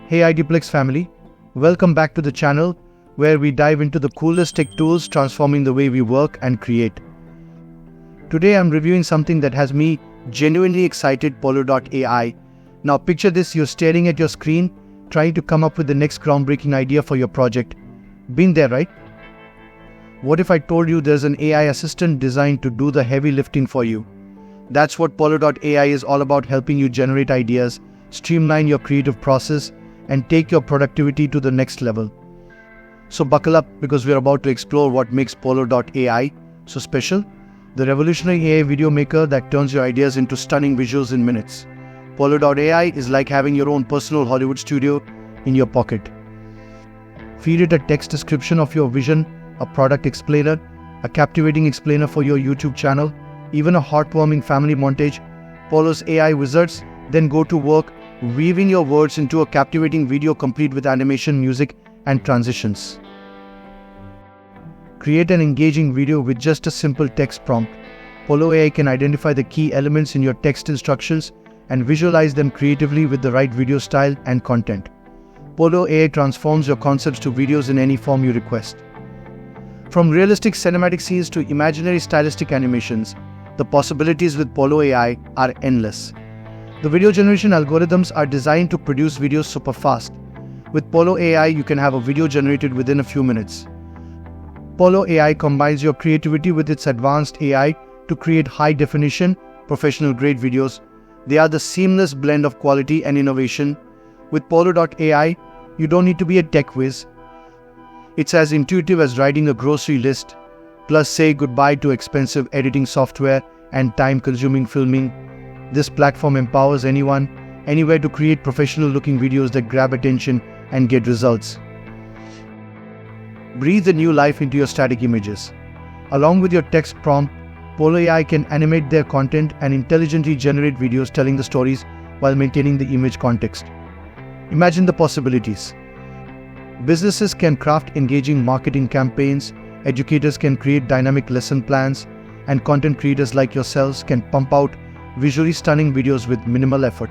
Hey Ideaplex family, welcome back to the channel where we dive into the coolest tech tools transforming the way we work and create. Today I'm reviewing something that has me genuinely excited, Pollo.ai. Now picture this, you're staring at your screen, trying to come up with the next groundbreaking idea for your project. Been there, right? What if I told you there's an AI assistant designed to do the heavy lifting for you? That's what Pollo.ai is all about, helping you generate ideas, streamline your creative process, and take your productivity to the next level. So buckle up, because we're about to explore what makes Pollo.ai so special. The revolutionary AI video maker that turns your ideas into stunning visuals in minutes. Pollo.ai is like having your own personal Hollywood studio in your pocket. Feed it a text description of your vision, a product explainer, a captivating explainer for your YouTube channel, even a heartwarming family montage. Pollo's AI wizards then go to work weaving your words into a captivating video complete with animation, music, and transitions. Create an engaging video with just a simple text prompt. Pollo.ai can identify the key elements in your text instructions and visualize them creatively with the right video style and content. Pollo.ai transforms your concepts to videos in any form you request. From realistic cinematic scenes to imaginary stylistic animations, the possibilities with Pollo.ai are endless. The video generation algorithms are designed to produce videos super fast. With Pollo.ai, you can have a video generated within a few minutes. Pollo.ai combines your creativity with its advanced AI to create high-definition, professional-grade videos. They are the seamless blend of quality and innovation. With Pollo.ai, you don't need to be a tech whiz. It's as intuitive as writing a grocery list. Plus, say goodbye to expensive editing software and time-consuming filming. This platform empowers anyone, anywhere to create professional-looking videos that grab attention and get results. Breathe a new life into your static images. Along with your text prompt, Pollo.ai can animate their content and intelligently generate videos telling the stories while maintaining the image context. Imagine the possibilities. Businesses can craft engaging marketing campaigns, educators can create dynamic lesson plans, and content creators like yourselves can pump out visually stunning videos with minimal effort.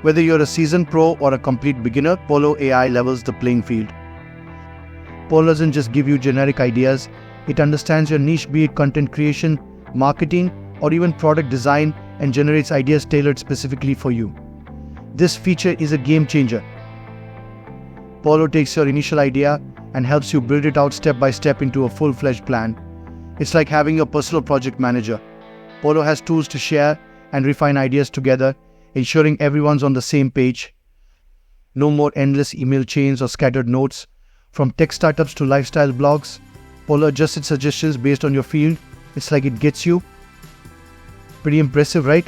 Whether you're a seasoned pro or a complete beginner, Pollo.ai levels the playing field. Pollo doesn't just give you generic ideas, it understands your niche, be it content creation, marketing, or even product design, and generates ideas tailored specifically for you. This feature is a game changer. Pollo takes your initial idea and helps you build it out step by step into a full-fledged plan. It's like having your personal project manager. Pollo has tools to share and refine ideas together, ensuring everyone's on the same page. No more endless email chains or scattered notes. From tech startups to lifestyle blogs, Pollo adjusts its suggestions based on your field. It's like it gets you. Pretty impressive, right?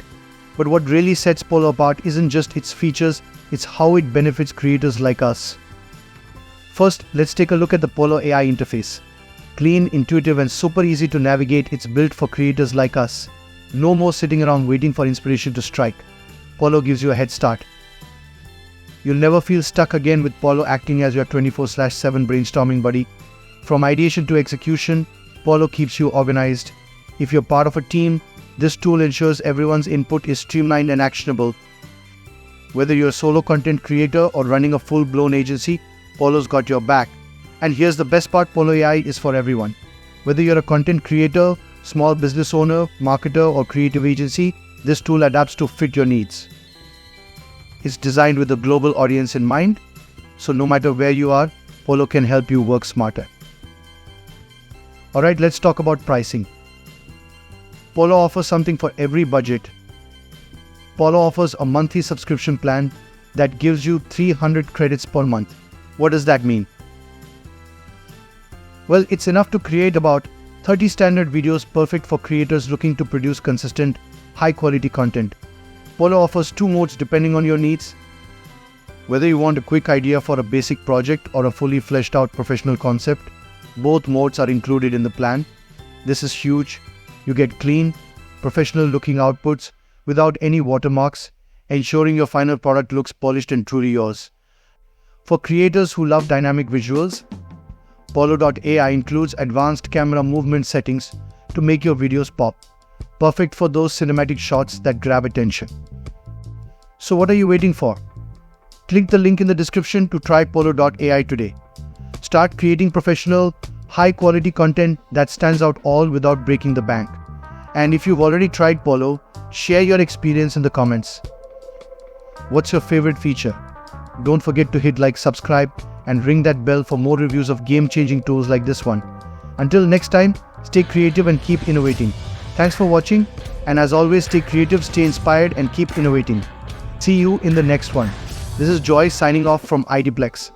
But what really sets Pollo apart isn't just its features, it's how it benefits creators like us. First, let's take a look at the Pollo.ai interface. Clean, intuitive, and super easy to navigate, it's built for creators like us. No more sitting around waiting for inspiration to strike. Pollo gives you a head start. You'll never feel stuck again, with Pollo acting as your 24/7 brainstorming buddy. From ideation to execution, Pollo keeps you organized. If you're part of a team, this tool ensures everyone's input is streamlined and actionable. Whether you're a solo content creator or running a full-blown agency, Pollo's got your back. And here's the best part, Pollo.ai is for everyone. Whether you're a content creator, small business owner, marketer, or creative agency, this tool adapts to fit your needs. It's designed with a global audience in mind, so no matter where you are, Pollo can help you work smarter. Alright, let's talk about pricing. Pollo offers something for every budget. Pollo offers a monthly subscription plan that gives you 300 credits per month. What does that mean? Well, it's enough to create about 30 standard videos, perfect for creators looking to produce consistent, high-quality content. Pollo offers two modes depending on your needs. Whether you want a quick idea for a basic project or a fully fleshed out professional concept, both modes are included in the plan. This is huge. You get clean, professional-looking outputs without any watermarks, ensuring your final product looks polished and truly yours. For creators who love dynamic visuals, Pollo.ai includes advanced camera movement settings to make your videos pop. Perfect for those cinematic shots that grab attention. So what are you waiting for? Click the link in the description to try Pollo.ai today. Start creating professional, high-quality content that stands out all without breaking the bank. And if you've already tried Pollo, share your experience in the comments. What's your favorite feature? Don't forget to hit like, subscribe, and ring that bell for more reviews of game-changing tools like this one. Until next time, stay creative and keep innovating. Thanks for watching, and as always, stay creative, stay inspired, and keep innovating. See you in the next one. This is Joy signing off from Ideaplex.